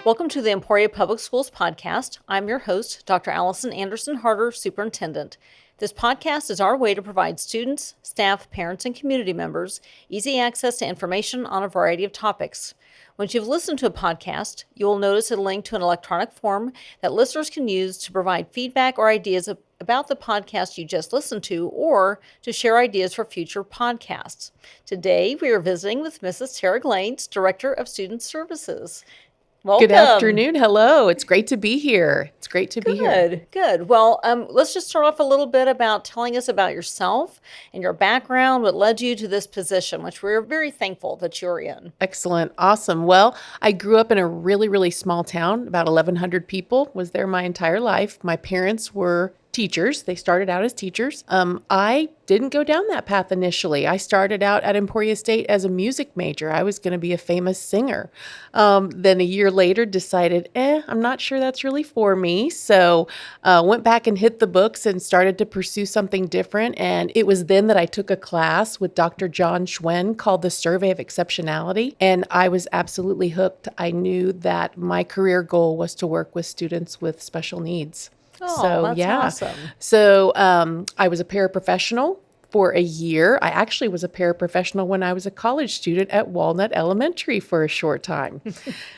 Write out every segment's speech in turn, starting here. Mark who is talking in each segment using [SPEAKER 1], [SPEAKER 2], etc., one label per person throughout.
[SPEAKER 1] Welcome to the Emporia Public Schools podcast. I'm your host, Dr. Allison Anderson Harder, Superintendent. This podcast is our way to provide students, staff, parents, and community members easy access to information on a variety of topics. Once you've listened to a podcast, you will notice a link to an electronic form that listeners can use to provide feedback or ideas about the podcast you just listened to or to share ideas for future podcasts. Today, we are visiting with Mrs. Tara Glaines, Director of Student Services. Welcome.
[SPEAKER 2] Good afternoon. Hello. It's great to be here.
[SPEAKER 1] Good. Well, let's just start off a little bit about telling us about yourself and your background, what led you to this position, which we're very thankful that you're in.
[SPEAKER 2] Excellent. Awesome. Well, I grew up in a really, really small town, about 1,100 people, was there my entire life. My parents were teachers. They started out as teachers. I didn't go down that path initially. I started out at Emporia State as a music major. I was going to be a famous singer. Then a year later decided, I'm not sure that's really for me. So went back and hit the books and started to pursue something different. And it was then that I took a class with Dr. John Schwen called the Survey of Exceptionality. And I was absolutely hooked. I knew that my career goal was to work with students with special needs.
[SPEAKER 1] Oh, that's awesome.
[SPEAKER 2] So I was a paraprofessional for a year. I actually was a paraprofessional when I was a college student at Walnut Elementary for a short time.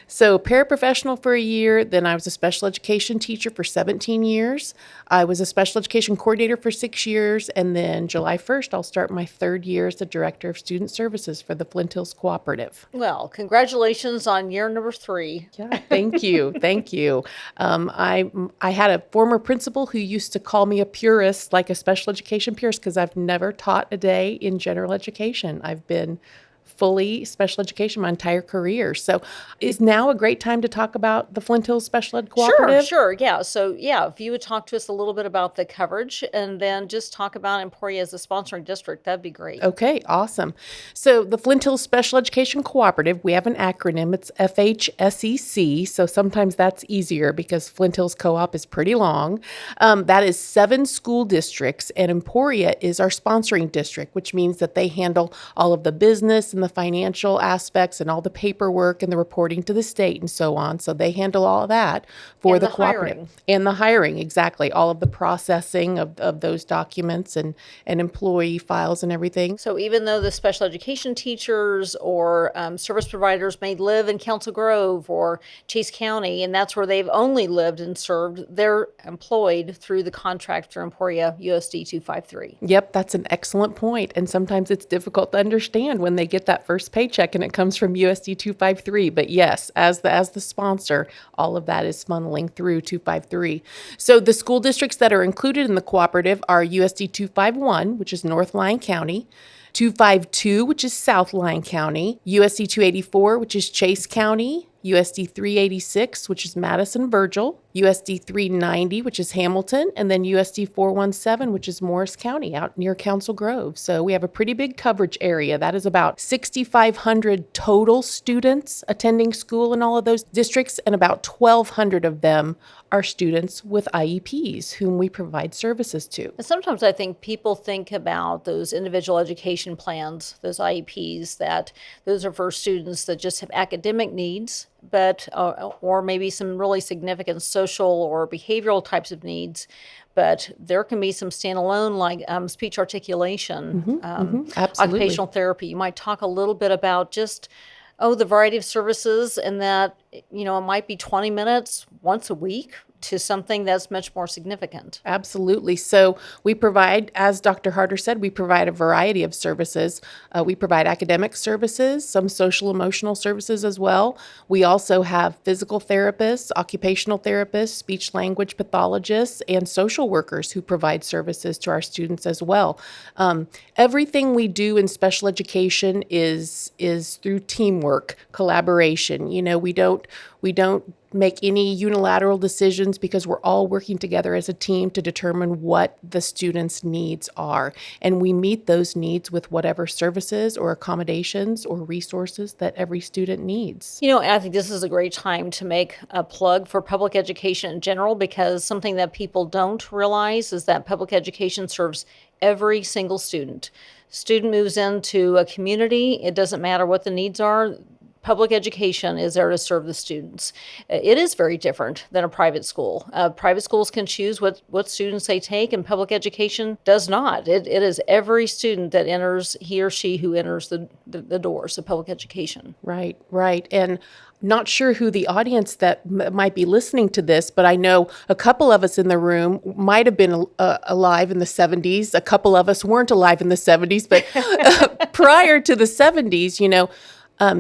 [SPEAKER 2] So paraprofessional for a year, then I was a special education teacher for 17 years. I was a special education coordinator for 6 years, and then July 1st, I'll start my third year as the Director of Student Services for the Flint Cooperative.
[SPEAKER 1] Well, congratulations on year number 3.
[SPEAKER 2] Yeah, thank you. Thank you. I had a former principal who used to call me a purist, like a special education purist, because I've never taught a day in general education. I've been fully special education my entire career. So is now a great time to talk about the Flint Hills Special Ed Cooperative?
[SPEAKER 1] Sure. Yeah. So if you would talk to us a little bit about the coverage and then just talk about Emporia as a sponsoring district, that'd be great.
[SPEAKER 2] Okay, awesome. So the Flint Hills Special Education Cooperative, we have an acronym. It's FHSEC. So sometimes that's easier because Flint Hills Co-op is pretty long. That is 7 school districts, and Emporia is our sponsoring district, which means that they handle all of the business and the financial aspects and all the paperwork and the reporting to the state and so on. So they handle all of that for the cooperative.
[SPEAKER 1] Hiring.
[SPEAKER 2] And the hiring, exactly. All of the processing of those documents and employee files and everything.
[SPEAKER 1] So even though the special education teachers or service providers may live in Council Grove or Chase County, and that's where they've only lived and served, they're employed through the contract through Emporia USD 253.
[SPEAKER 2] Yep, that's an excellent point. And sometimes it's difficult to understand when they get that first paycheck and it comes from USD 253. But yes, as the sponsor, all of that is funneling through 253. So the school districts that are included in the cooperative are USD 251, which is North Lyon County, 252, which is South Lyon County, USD 284, which is Chase County, USD 386, which is Madison Virgil, USD 390, which is Hamilton, and then USD 417, which is Morris County out near Council Grove. So we have a pretty big coverage area. That is about 6,500 total students attending school in all of those districts, and about 1,200 of them are students with IEPs whom we provide services to.
[SPEAKER 1] And sometimes I think people think about those individual education plans, those IEPs, that those are for students that just have academic needs, but or maybe some really significant social or behavioral types of needs. But there can be some standalone, like speech articulation, occupational therapy. You might talk a little bit about just the variety of services, and that it might be 20 minutes once a week to something that's much more significant.
[SPEAKER 2] Absolutely. So we provide, as Dr. Harder said, we provide a variety of services. We provide academic services, some social emotional services as well. We also have physical therapists, occupational therapists, speech language pathologists, and social workers who provide services to our students as well. Everything we do in special education is through teamwork, collaboration. We don't make any unilateral decisions because we're all working together as a team to determine what the students' needs are. And we meet those needs with whatever services or accommodations or resources that every student needs.
[SPEAKER 1] I think this is a great time to make a plug for public education in general, because something that people don't realize is that public education serves every single student. Student moves into a community, it doesn't matter what the needs are. public education is there to serve the students. It is very different than a private school. Private schools can choose what students they take, and public education does not. It is every student that enters, he or she who enters the doors of public education.
[SPEAKER 2] Right, right. And not sure who the audience that might be listening to this, but I know a couple of us in the room might have been alive in the 70s. A couple of us weren't alive in the 70s, but prior to the 70s,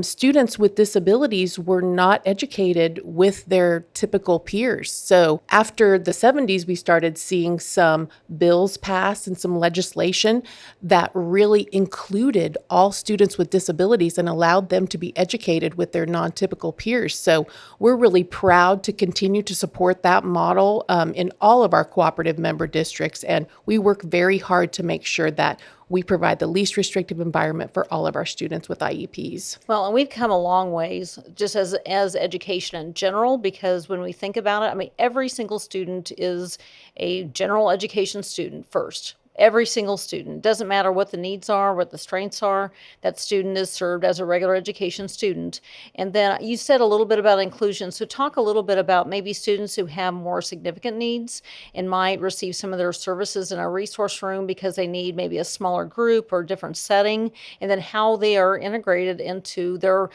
[SPEAKER 2] students with disabilities were not educated with their typical peers. So after the 70s, we started seeing some bills passed and some legislation that really included all students with disabilities and allowed them to be educated with their non-typical peers. So we're really proud to continue to support that model in all of our cooperative member districts. And we work very hard to make sure that we provide the least restrictive environment for all of our students with IEPs.
[SPEAKER 1] Well, and we've come a long ways just as education in general, because when we think about it, I mean, every single student is a general education student first. Every single student. Doesn't matter what the needs are, what the strengths are, that student is served as a regular education student. And then you said a little bit about inclusion. So talk a little bit about maybe students who have more significant needs and might receive some of their services in a resource room because they need maybe a smaller group or a different setting, and then how they are integrated into their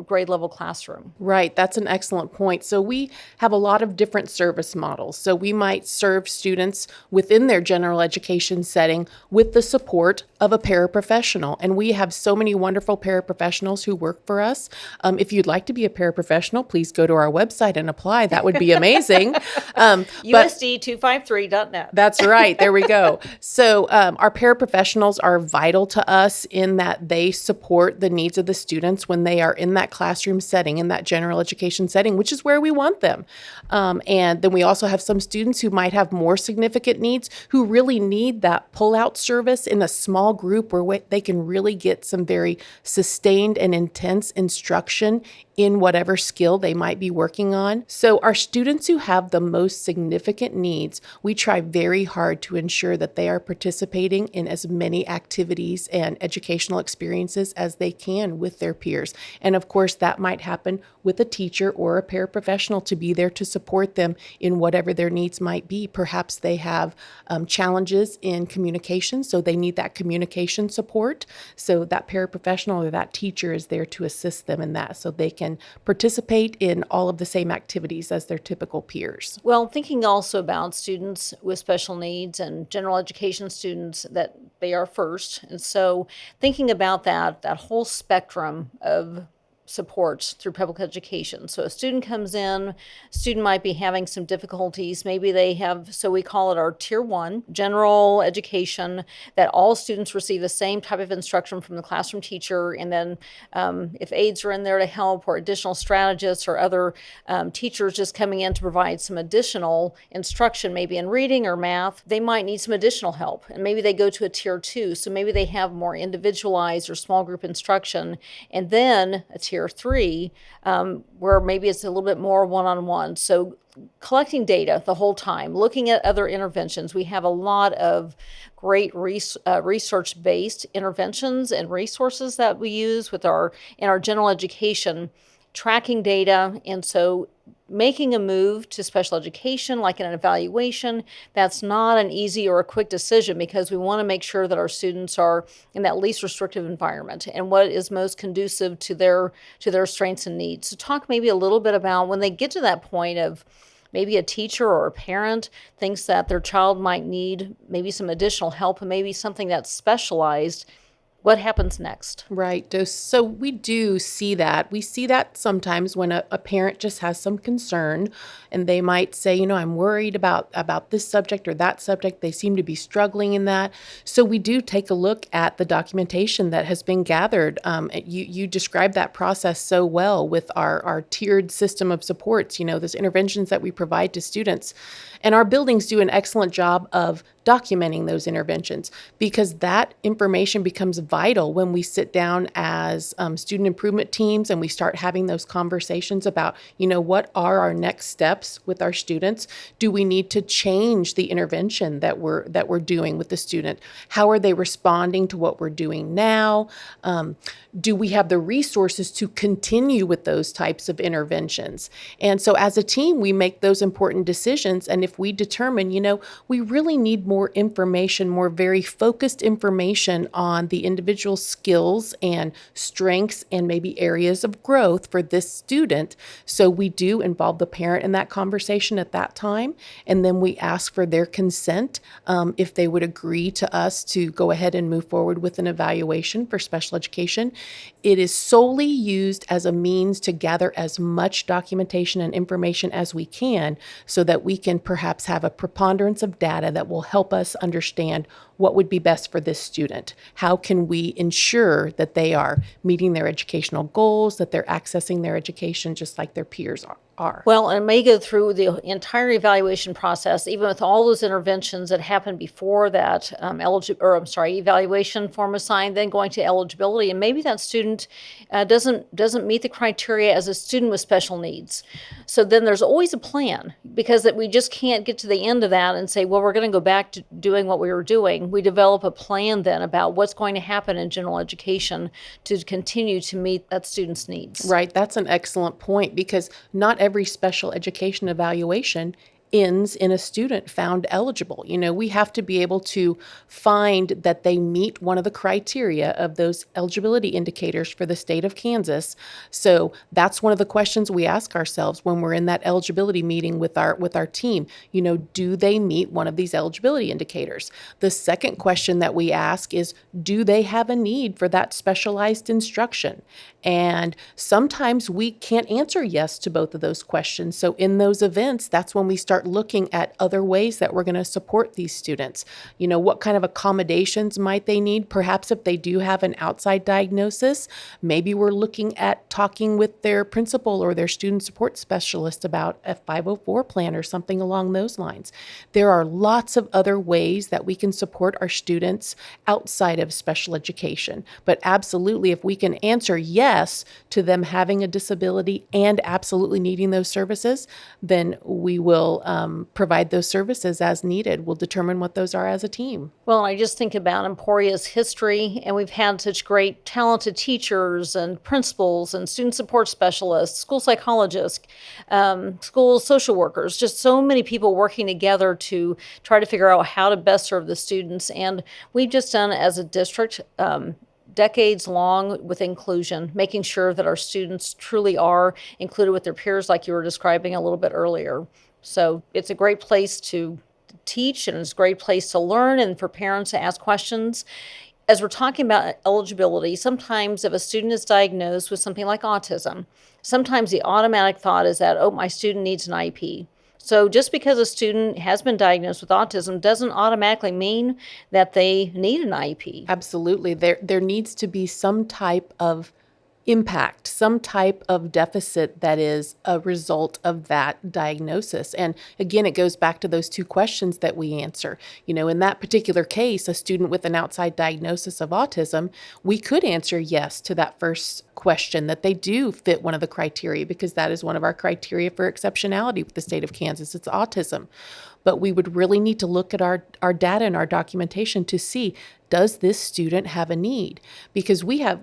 [SPEAKER 1] grade level classroom.
[SPEAKER 2] Right, that's an excellent point. So we have a lot of different service models. So we might serve students within their general education setting with the support of a paraprofessional. And we have so many wonderful paraprofessionals who work for us. If you'd like to be a paraprofessional, please go to our website and apply. That would be amazing.
[SPEAKER 1] USD253.net.
[SPEAKER 2] That's right. There we go. So our paraprofessionals are vital to us in that they support the needs of the students when they are in that classroom setting, in that general education setting, which is where we want them. And then we also have some students who might have more significant needs who really need that pull-out service in a small group where they can really get some very sustained and intense instruction in whatever skill they might be working on. So our students who have the most significant needs, we try very hard to ensure that they are participating in as many activities and educational experiences as they can with their peers. And of course, that might happen with a teacher or a paraprofessional to be there to support them in whatever their needs might be. Perhaps they have challenges in communication, so they need that communication support. So that paraprofessional or that teacher is there to assist them in that so they can participate in all of the same activities as their typical peers.
[SPEAKER 1] Well, thinking also about students with special needs and general education students, that they are first. And so thinking about that whole spectrum of supports through public education. So a student comes in, student might be having some difficulties. Maybe they have, so we call it our tier 1, general education, that all students receive the same type of instruction from the classroom teacher. And then if aides are in there to help, or additional strategists or other teachers just coming in to provide some additional instruction, maybe in reading or math, they might need some additional help. And maybe they go to a tier 2. So maybe they have more individualized or small group instruction. And then a tier 3, where maybe it's a little bit more one-on-one. So collecting data the whole time, looking at other interventions. We have a lot of great research-based interventions and resources that we use in our general education, tracking data. And so making a move to special education, like in an evaluation, that's not an easy or a quick decision, because we want to make sure that our students are in that least restrictive environment and what is most conducive to their strengths and needs. So talk maybe a little bit about when they get to that point of maybe a teacher or a parent thinks that their child might need maybe some additional help and maybe something that's specialized. What happens next?
[SPEAKER 2] Right. So we do see that. We see that sometimes when a parent just has some concern and they might say, I'm worried about this subject or that subject. They seem to be struggling in that. So we do take a look at the documentation that has been gathered. You described that process so well with our tiered system of supports, those interventions that we provide to students. And our buildings do an excellent job of documenting those interventions, because that information becomes vital when we sit down as student improvement teams and we start having those conversations about, what are our next steps with our students? Do we need to change the intervention that we're doing with the student? How are they responding to what we're doing now? Do we have the resources to continue with those types of interventions? And so as a team, we make those important decisions. And if we determine, we really need more information, more very focused information on the individual skills and strengths and maybe areas of growth for this student. So we do involve the parent in that conversation at that time. And then we ask for their consent if they would agree to us to go ahead and move forward with an evaluation for special education. It is solely used as a means to gather as much documentation and information as we can so that we can perhaps have a preponderance of data that will help us understand what would be best for this student. How can we ensure that they are meeting their educational goals, that they're accessing their education just like their peers are?
[SPEAKER 1] Well, and it may go through the entire evaluation process, even with all those interventions that happened before that evaluation form assigned, then going to eligibility, and maybe that student doesn't meet the criteria as a student with special needs. So then there's always a plan, because that we just can't get to the end of that and say, well, we're going to go back to doing what we were doing. We develop a plan then about what's going to happen in general education to continue to meet that student's needs.
[SPEAKER 2] Right, that's an excellent point, because not every special education evaluation ends in a student found eligible. We have to be able to find that they meet one of the criteria of those eligibility indicators for the state of Kansas. So that's one of the questions we ask ourselves when we're in that eligibility meeting with our team. Do they meet one of these eligibility indicators? The second question that we ask is, do they have a need for that specialized instruction? And sometimes we can't answer yes to both of those questions. So in those events, that's when we start looking at other ways that we're going to support these students. What kind of accommodations might they need? Perhaps if they do have an outside diagnosis, maybe we're looking at talking with their principal or their student support specialist about a 504 plan or something along those lines. There are lots of other ways that we can support our students outside of special education. But absolutely, if we can answer yes to them having a disability and absolutely needing those services, then we will provide those services as needed. We'll determine what those are as a team.
[SPEAKER 1] Well, I just think about Emporia's history, and we've had such great talented teachers and principals and student support specialists, school psychologists, school social workers, just so many people working together to try to figure out how to best serve the students. And we've just done, as a district, decades long with inclusion, making sure that our students truly are included with their peers, like you were describing a little bit earlier. So it's a great place to teach, and it's a great place to learn, and for parents to ask questions. As we're talking about eligibility, sometimes if a student is diagnosed with something like autism, sometimes the automatic thought is that, oh, my student needs an IEP. So just because a student has been diagnosed with autism doesn't automatically mean that they need an IEP.
[SPEAKER 2] Absolutely. There needs to be some type of impact, some type of deficit that is a result of that diagnosis. And again, it goes back to those two questions that we answer. In that particular case, a student with an outside diagnosis of autism, we could answer yes to that first question, that they do fit one of the criteria, because that is one of our criteria for exceptionality with the state of Kansas. It's autism. But we would really need to look at our data and our documentation to see, does this student have a need? Because we have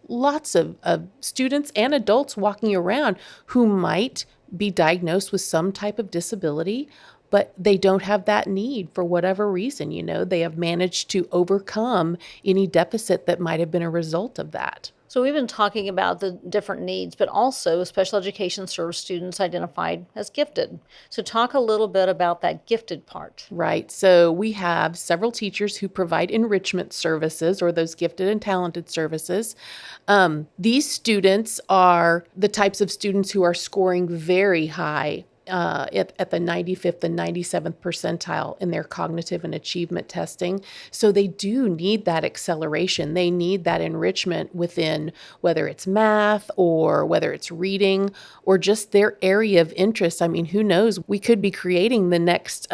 [SPEAKER 2] lots of students and adults walking around who might be diagnosed with some type of disability, but they don't have that need for whatever reason. They have managed to overcome any deficit that might have been a result of that.
[SPEAKER 1] So we've been talking about the different needs, but also special education serves students identified as gifted. So talk a little bit about that gifted part.
[SPEAKER 2] Right. So we have several teachers who provide enrichment services, or those gifted and talented services. These students are the types of students who are scoring very high at the 95th and 97th percentile in their cognitive and achievement testing. So they do need that acceleration. They need that enrichment within whether it's math or whether it's reading or just their area of interest. I mean, who knows? We could be creating the next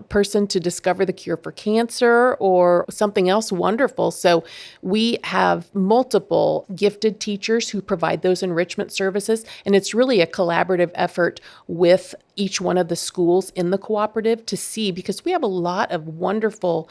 [SPEAKER 2] person to discover the cure for cancer or something else wonderful. So we have multiple gifted teachers who provide those enrichment services, and it's really a collaborative effort with each one of the schools in the cooperative to see, because we have a lot of wonderful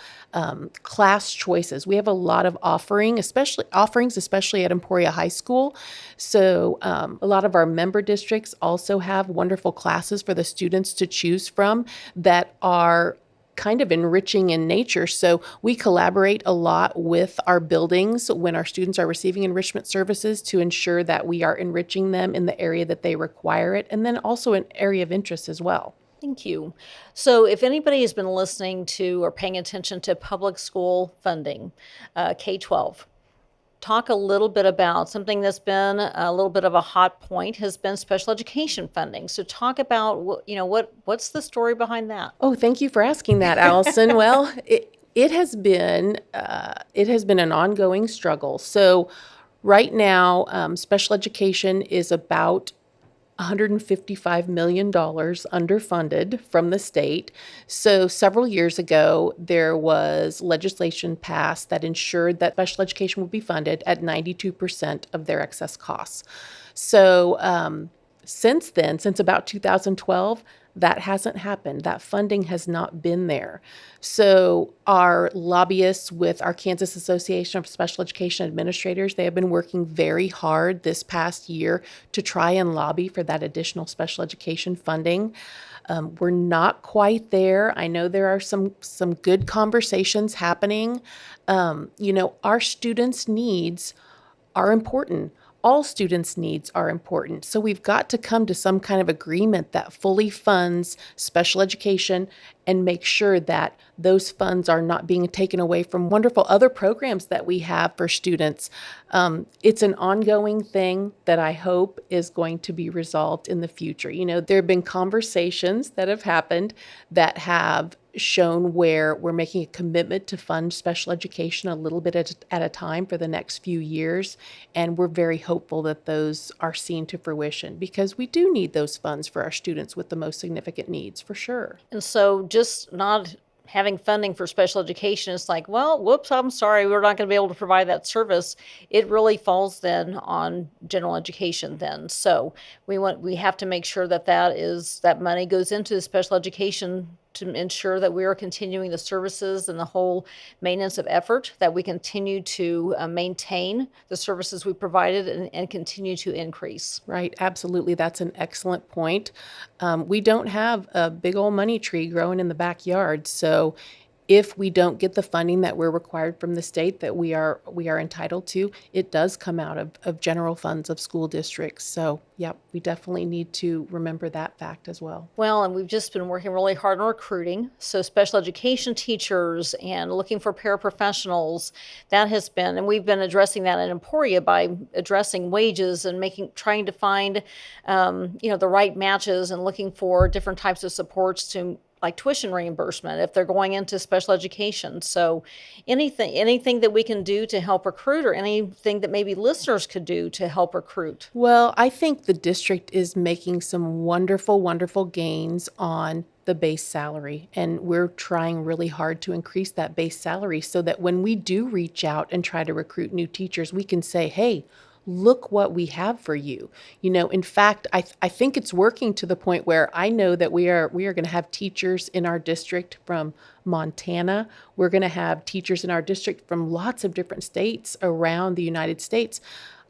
[SPEAKER 2] class choices. We have a lot of offerings, especially at Emporia High School. So a lot of our member districts also have wonderful classes for the students to choose from that are kind of enriching in nature. So we collaborate a lot with our buildings when our students are receiving enrichment services to ensure that we are enriching them in the area that they require it, and then also an area of interest as well.
[SPEAKER 1] Thank you. So, if anybody has been listening to or paying attention to public school funding, K-12, talk a little bit about something that's been a little bit of a hot point has been special education funding. So, talk about what's the story behind that?
[SPEAKER 2] Oh, thank you for asking that, Allison. Well, it has been an ongoing struggle. So right now, special education is about $155 million underfunded from the state. So several years ago, there was legislation passed that ensured that special education would be funded at 92% of their excess costs. So since then, since about 2012, that hasn't happened. That funding has not been there. So our lobbyists with our Kansas Association of Special Education Administrators, they have been working very hard this past year to try and lobby for that additional special education funding. We're not quite there. I know there are some good conversations happening. Our students' needs are important. All students' needs are important. So we've got to come to some kind of agreement that fully funds special education and make sure that those funds are not being taken away from wonderful other programs that we have for students. It's an ongoing thing that I hope is going to be resolved in the future. There have been conversations that have happened that have shown where we're making a commitment to fund special education a little bit at a time for the next few years. And we're very hopeful that those are seen to fruition, because we do need those funds for our students with the most significant needs, for sure.
[SPEAKER 1] And so just not having funding for special education is like, well, whoops, I'm sorry, we're not going to be able to provide that service. It really falls then on general education then. So we have to make sure that money goes into the special education to ensure that we are continuing the services and the whole maintenance of effort, that we continue to maintain the services we provided and continue to increase.
[SPEAKER 2] Right, absolutely. That's an excellent point. We don't have a big old money tree growing in the backyard. So if we don't get the funding that we're required from the state that we are entitled to, it does come out of general funds of school districts. So, yep, we definitely need to remember that fact as well.
[SPEAKER 1] Well, and we've just been working really hard on recruiting. So special education teachers and looking for paraprofessionals, and we've been addressing that in Emporia by addressing wages and trying to find, the right matches and looking for different types of supports to like tuition reimbursement if they're going into special education. So anything that we can do to help recruit, or anything that maybe listeners could do to help recruit.
[SPEAKER 2] Well, I think the district is making some wonderful, wonderful gains on the base salary. And we're trying really hard to increase that base salary so that when we do reach out and try to recruit new teachers, we can say, hey, look what we have for you. In fact, I think it's working to the point where I know that we are going to have teachers in our district from Montana. We're going to have teachers in our district from lots of different states around the United States.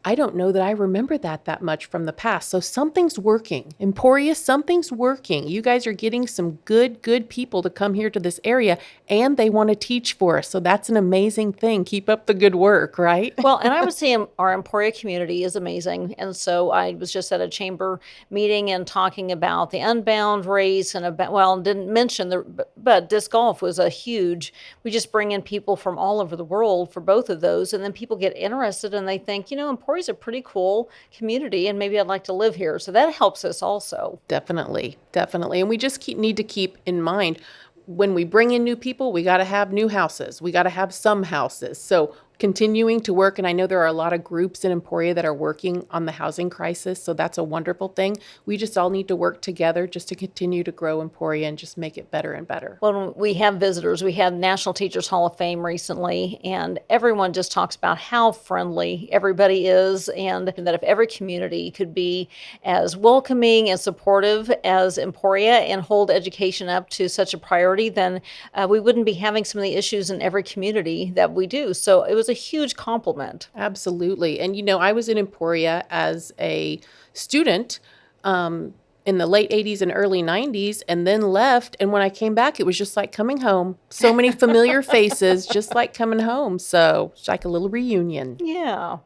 [SPEAKER 2] I don't know that I remember that much from the past. So something's working. Emporia, something's working. You guys are getting some good people to come here to this area, and they want to teach for us. So that's an amazing thing. Keep up the good work, right?
[SPEAKER 1] Well, and I would say our Emporia community is amazing. And so I was just at a chamber meeting and talking about the Unbound race and didn't mention but disc golf was we just bring in people from all over the world for both of those. And then people get interested and they think, Emporia Emporia is a pretty cool community and maybe I'd like to live here. So that helps us also.
[SPEAKER 2] Definitely, definitely. And we just need to keep in mind when we bring in new people, we got to have new houses. We got to have some houses. So continuing to work, and I know there are a lot of groups in Emporia that are working on the housing crisis, so that's a wonderful thing. We just all need to work together just to continue to grow Emporia and just make it better and better.
[SPEAKER 1] When we have visitors, we had National Teachers Hall of Fame recently, and everyone just talks about how friendly everybody is, and that if every community could be as welcoming and supportive as Emporia and hold education up to such a priority, then we wouldn't be having some of the issues in every community that we do. So it was a huge compliment.
[SPEAKER 2] Absolutely. And, I was in Emporia as a student in the late 80s and early 90s and then left. And when I came back, it was just like coming home. So many familiar faces, just like coming home. So it's like a little reunion.
[SPEAKER 1] Yeah.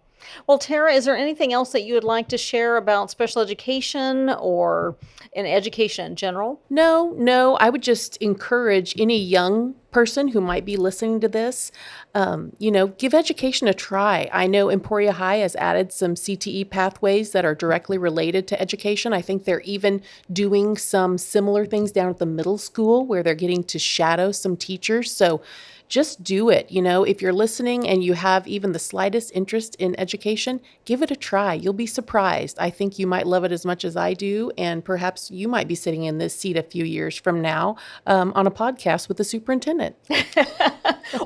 [SPEAKER 1] Well, Tara, is there anything else that you would like to share about special education or in education in general?
[SPEAKER 2] No. I would just encourage any young person who might be listening to this, give education a try. I know Emporia High has added some CTE pathways that are directly related to education. I think they're even doing some similar things down at the middle school where they're getting to shadow some teachers. So just do it. If you're listening and you have even the slightest interest in education, give it a try. You'll be surprised. I think you might love it as much as I do, and perhaps you might be sitting in this seat a few years from now on a podcast with the superintendent.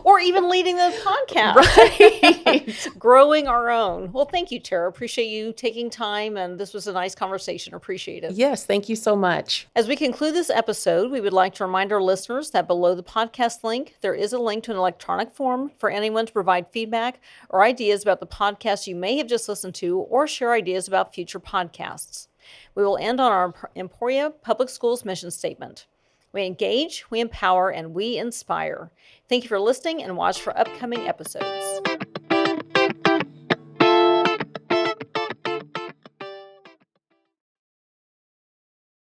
[SPEAKER 1] Or even leading the podcast.
[SPEAKER 2] Right.
[SPEAKER 1] Growing our own. Well, thank you, Tara. Appreciate you taking time, and this was a nice conversation. Appreciate it.
[SPEAKER 2] Yes, thank you so much.
[SPEAKER 1] As we conclude this episode, we would like to remind our listeners that below the podcast link, there is a link to an electronic form for anyone to provide feedback or ideas about the podcast you may have just listened to or share ideas about future podcasts. We will end on our Emporia Public Schools mission statement. We engage, we empower, and we inspire. Thank you for listening and watch for upcoming episodes.